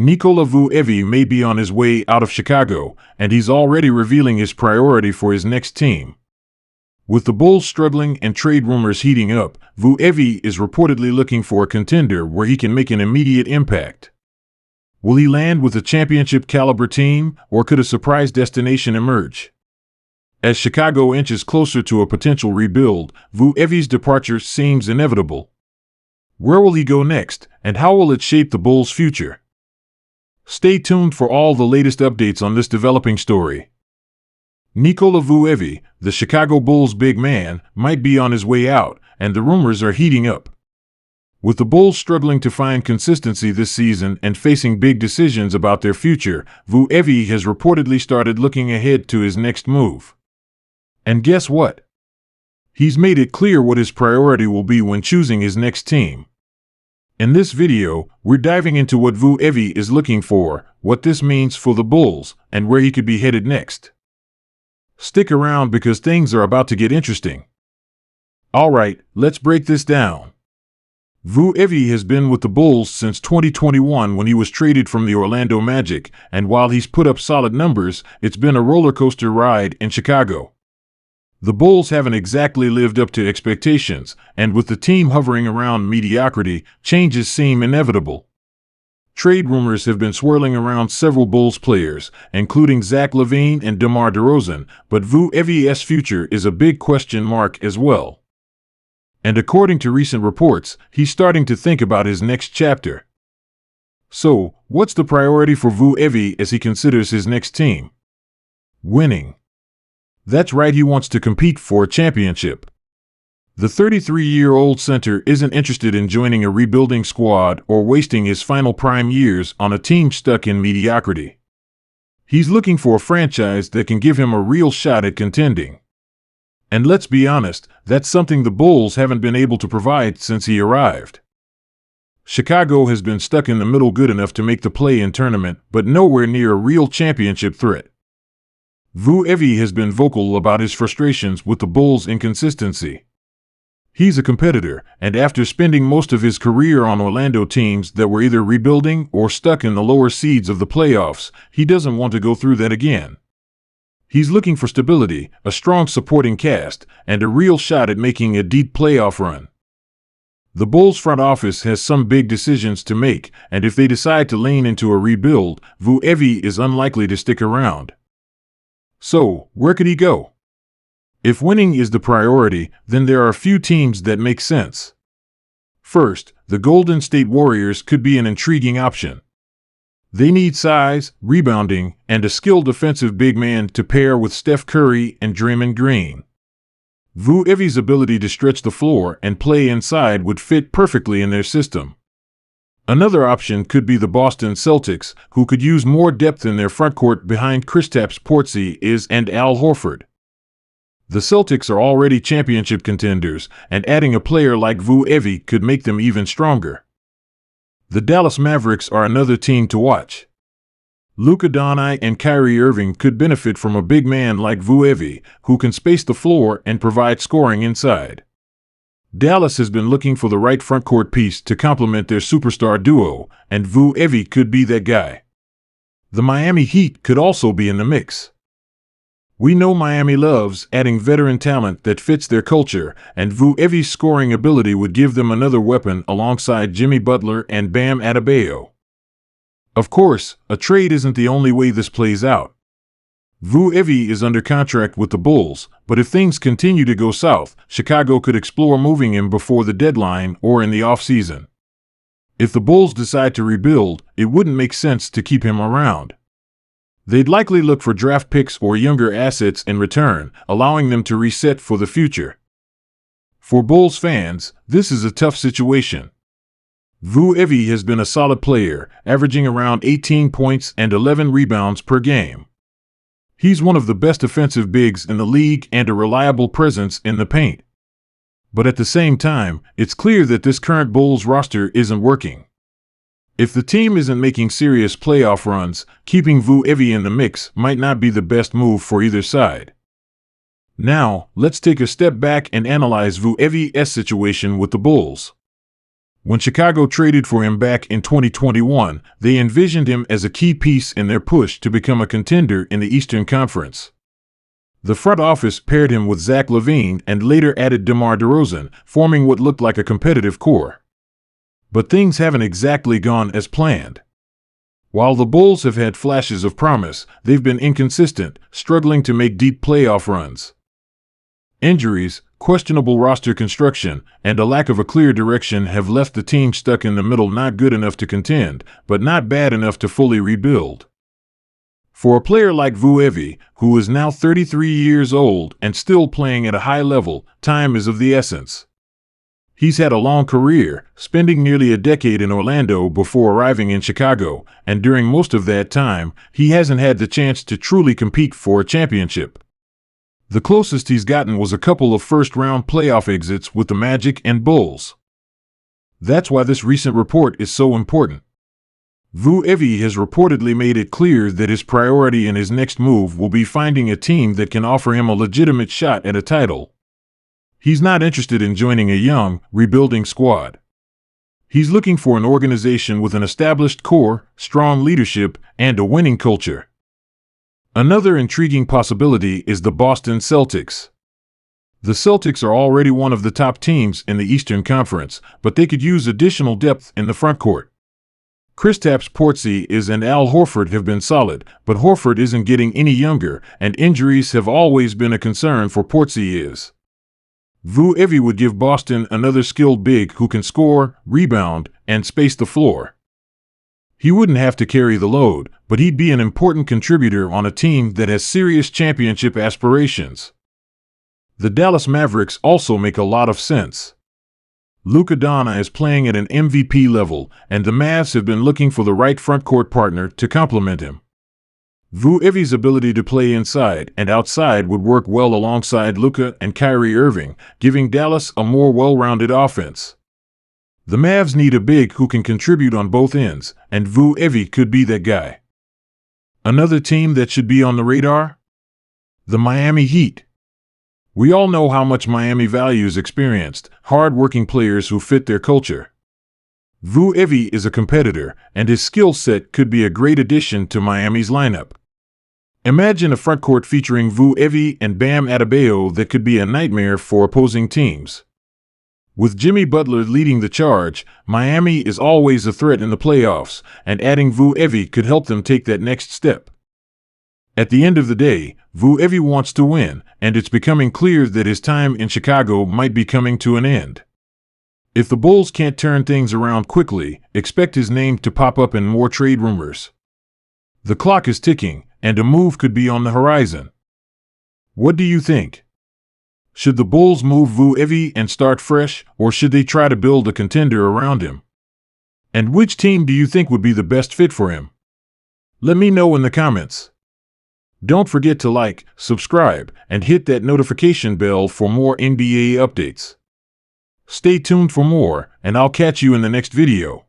Nikola Vucevic may be on his way out of Chicago, and he's already revealing his priority for his next team. With the Bulls struggling and trade rumors heating up, Vucevic is reportedly looking for a contender where he can make an immediate impact. Will he land with a championship-caliber team, or could a surprise destination emerge? As Chicago inches closer to a potential rebuild, Vucevic's departure seems inevitable. Where will he go next, and how will it shape the Bulls' future? Stay tuned for all the latest updates on this developing story. Nikola Vucevic, the Chicago Bulls' big man, might be on his way out, and the rumors are heating up. With the Bulls struggling to find consistency this season and facing big decisions about their future, Vucevic has reportedly started looking ahead to his next move. And guess what? He's made it clear what his priority will be when choosing his next team. In this video, we're diving into what Vucevic is looking for, what this means for the Bulls, and where he could be headed next. Stick around because things are about to get interesting. Alright, let's break this down. Vucevic has been with the Bulls since 2021 when he was traded from the Orlando Magic, and while he's put up solid numbers, it's been a roller coaster ride in Chicago. The Bulls haven't exactly lived up to expectations, and with the team hovering around mediocrity, changes seem inevitable. Trade rumors have been swirling around several Bulls players, including Zach LaVine and DeMar DeRozan, but Vucevic's future is a big question mark as well. And according to recent reports, he's starting to think about his next chapter. So, what's the priority for Vucevic as he considers his next team? Winning. That's right, he wants to compete for a championship. The 33-year-old center isn't interested in joining a rebuilding squad or wasting his final prime years on a team stuck in mediocrity. He's looking for a franchise that can give him a real shot at contending. And let's be honest, that's something the Bulls haven't been able to provide since he arrived. Chicago has been stuck in the middle good enough to make the play-in tournament, but nowhere near a real championship threat. Vucevic has been vocal about his frustrations with the Bulls' inconsistency. He's a competitor, and after spending most of his career on Orlando teams that were either rebuilding or stuck in the lower seeds of the playoffs, he doesn't want to go through that again. He's looking for stability, a strong supporting cast, and a real shot at making a deep playoff run. The Bulls front office has some big decisions to make, and if they decide to lean into a rebuild, Vucevic is unlikely to stick around. So, where could he go? If winning is the priority, then there are a few teams that make sense. First, the Golden State Warriors could be an intriguing option. They need size, rebounding, and a skilled defensive big man to pair with Steph Curry and Draymond Green. Vucevic's ability to stretch the floor and play inside would fit perfectly in their system. Another option could be the Boston Celtics, who could use more depth in their frontcourt behind Kristaps Porzingis and Al Horford. The Celtics are already championship contenders, and adding a player like Vucevic could make them even stronger. The Dallas Mavericks are another team to watch. Luka Doncic and Kyrie Irving could benefit from a big man like Vucevic, who can space the floor and provide scoring inside. Dallas has been looking for the right frontcourt piece to complement their superstar duo, and Vucevic could be that guy. The Miami Heat could also be in the mix. We know Miami loves adding veteran talent that fits their culture, and Vucevic's scoring ability would give them another weapon alongside Jimmy Butler and Bam Adebayo. Of course, a trade isn't the only way this plays out. Vucevic is under contract with the Bulls, but if things continue to go south, Chicago could explore moving him before the deadline or in the offseason. If the Bulls decide to rebuild, it wouldn't make sense to keep him around. They'd likely look for draft picks or younger assets in return, allowing them to reset for the future. For Bulls fans, this is a tough situation. Vucevic has been a solid player, averaging around 18 points and 11 rebounds per game. He's one of the best offensive bigs in the league and a reliable presence in the paint. But at the same time, it's clear that this current Bulls roster isn't working. If the team isn't making serious playoff runs, keeping Vucevic in the mix might not be the best move for either side. Now, let's take a step back and analyze Vucevic's situation with the Bulls. When Chicago traded for him back in 2021, they envisioned him as a key piece in their push to become a contender in the Eastern Conference. The front office paired him with Zach LaVine and later added DeMar DeRozan, forming what looked like a competitive core. But things haven't exactly gone as planned. While the Bulls have had flashes of promise, they've been inconsistent, struggling to make deep playoff runs. Injuries, questionable roster construction, and a lack of a clear direction have left the team stuck in the middle, not good enough to contend, but not bad enough to fully rebuild. For a player like Vucevic, who is now 33 years old and still playing at a high level, time is of the essence. He's had a long career, spending nearly a decade in Orlando before arriving in Chicago, and during most of that time, he hasn't had the chance to truly compete for a championship. The closest he's gotten was a couple of first-round playoff exits with the Magic and Bulls. That's why this recent report is so important. Vucevic has reportedly made it clear that his priority in his next move will be finding a team that can offer him a legitimate shot at a title. He's not interested in joining a young, rebuilding squad. He's looking for an organization with an established core, strong leadership, and a winning culture. Another intriguing possibility is the Boston Celtics. The Celtics are already one of the top teams in the Eastern Conference, but they could use additional depth in the frontcourt. Kristaps Porzingis and Al Horford have been solid, but Horford isn't getting any younger, and injuries have always been a concern for Porzingis. Vucevic would give Boston another skilled big who can score, rebound, and space the floor. He wouldn't have to carry the load, but he'd be an important contributor on a team that has serious championship aspirations. The Dallas Mavericks also make a lot of sense. Luka Doncic is playing at an MVP level, and the Mavs have been looking for the right frontcourt partner to complement him. Vucevic's ability to play inside and outside would work well alongside Luka and Kyrie Irving, giving Dallas a more well-rounded offense. The Mavs need a big who can contribute on both ends, and Vucevic could be that guy. Another team that should be on the radar? The Miami Heat. We all know how much Miami values experienced, hard-working players who fit their culture. Vucevic is a competitor, and his skill set could be a great addition to Miami's lineup. Imagine a frontcourt featuring Vucevic and Bam Adebayo that could be a nightmare for opposing teams. With Jimmy Butler leading the charge, Miami is always a threat in the playoffs, and adding Vucevic could help them take that next step. At the end of the day, Vucevic wants to win, and it's becoming clear that his time in Chicago might be coming to an end. If the Bulls can't turn things around quickly, expect his name to pop up in more trade rumors. The clock is ticking, and a move could be on the horizon. What do you think? Should the Bulls move Vucevic and start fresh, or should they try to build a contender around him? And which team do you think would be the best fit for him? Let me know in the comments. Don't forget to like, subscribe, and hit that notification bell for more NBA updates. Stay tuned for more, and I'll catch you in the next video.